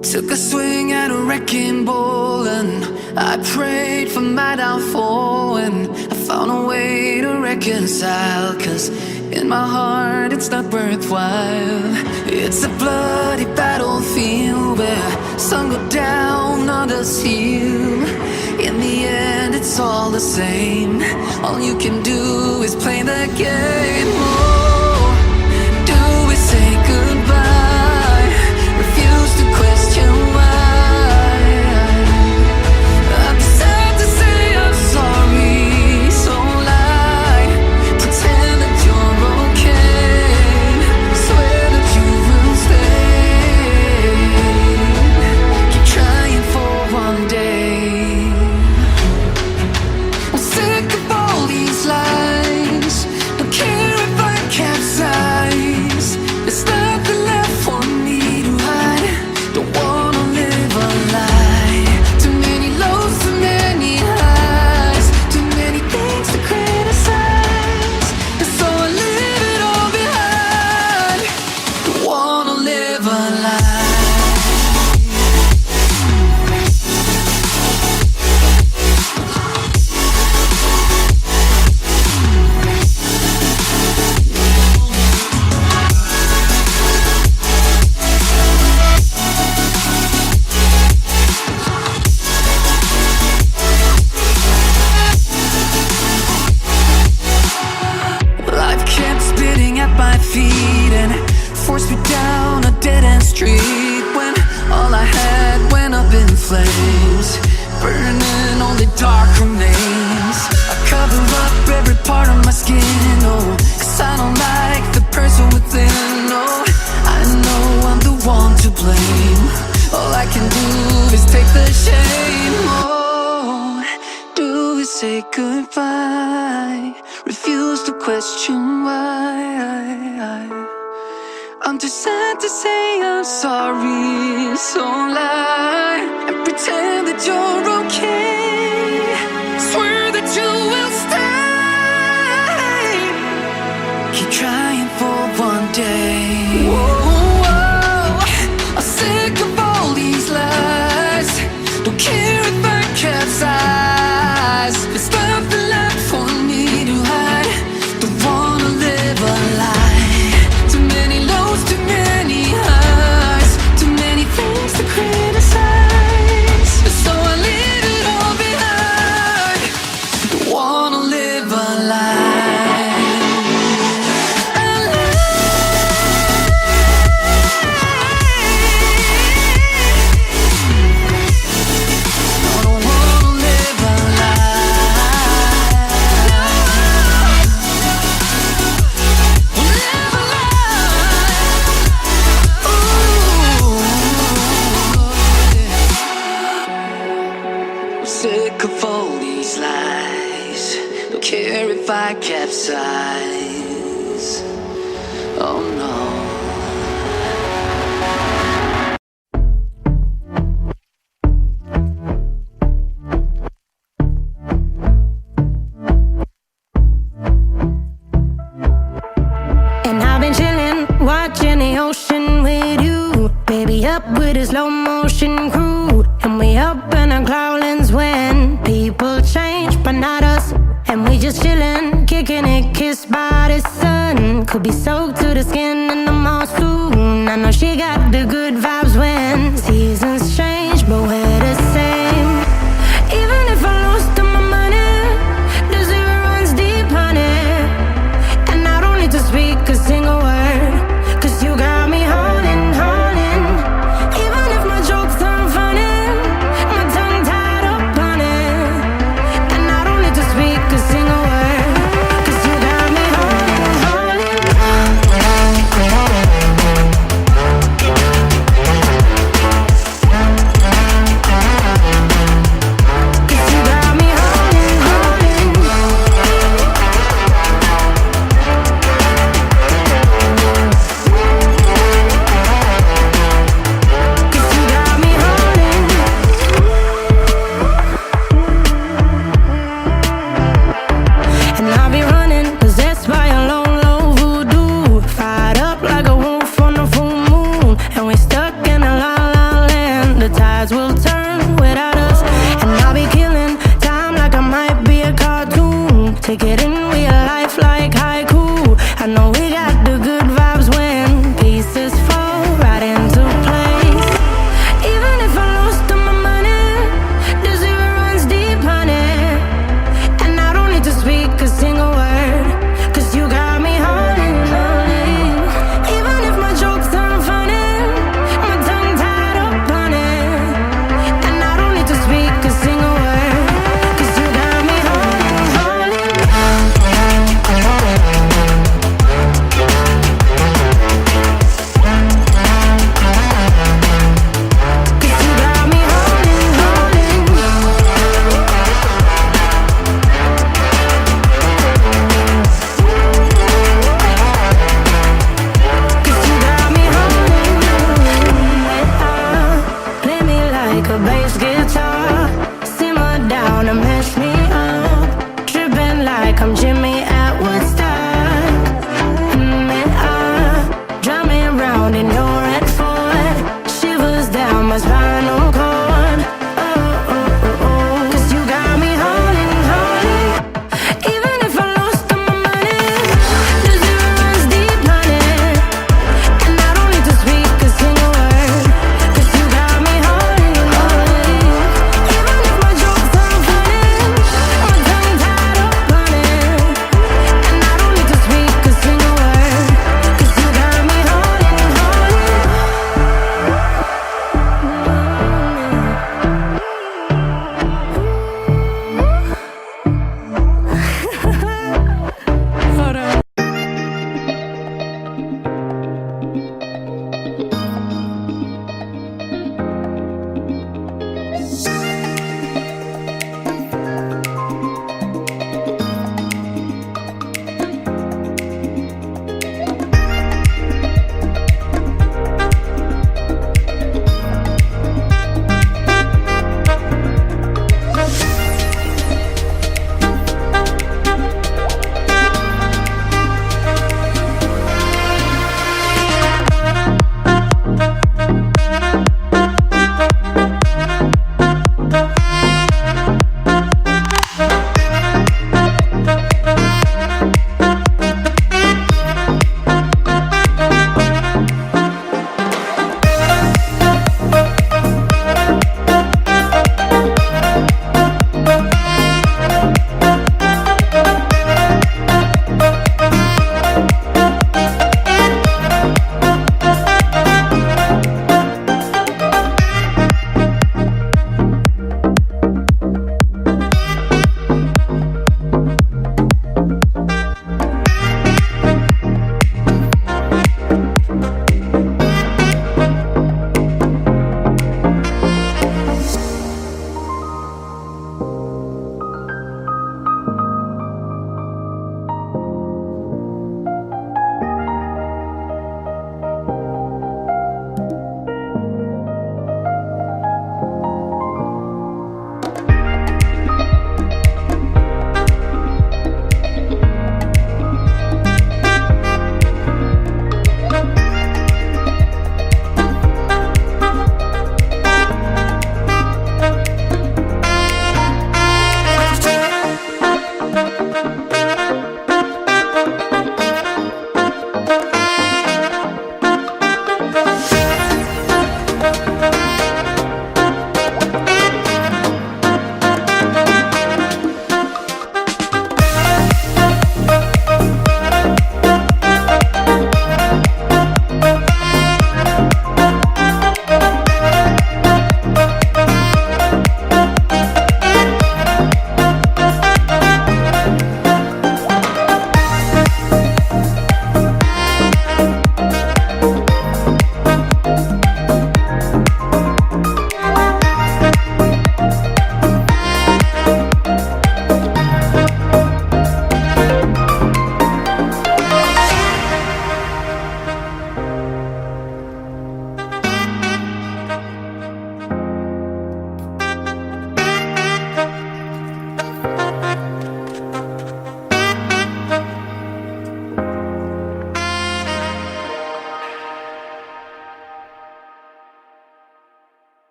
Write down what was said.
Took a swing at a wrecking ball and I prayed for my downfall, and I found a way to reconcile, 'cause in my heart it's not worthwhile. It's a bloody battlefield where some go down, others heal. In the end it's all the same. All you can do is play the game. Oh, do we say goodbye? Refuse to question why. I'm sad to say I'm sorry, so lie. Pretend that you're okay. Swear that you will stay. Keep trying for one day. I'm sick of all these lies. Don't care if I capsize. There's nothing left for me to hide. Don't wanna live a lie. Too many lows, too many highs. Too many things to criticize. And so I leave it all behind. Don't wanna live a lie. Life kept spitting at my feet and forced me down a dead-end street, when all I had went up in flames, burning only dark remains. I cover up every part of my skin, oh, 'cause I don't like the person within. Oh, I know I'm the one to blame. All I can do is take the shame. Oh, do we say goodbye? Refuse to question why. I'm too sad to say I'm sorry, so lie and pretend that you're okay. Swear that you will stay. Keep trying for one day. Whoa, I'm sick of all these lies. Don't care if I capsize. There's nothing left for me to hide. Don't wanna live a lie. Too many lows, too many highs. Too many things to criticize. So I leave it all behind. Don't wanna live a lie. A lie. I don't wanna live a lie. Live a lie. Ooh. I'm sick of all these lies. Don't care if I capsize. Oh no. And I've been chillin', watching the ocean with you. Baby up with a slow motion crew. And we up in our clouds when people change, but not us. And we just chillin', kicking it, kissed by the sun. Could be soaked to the skin and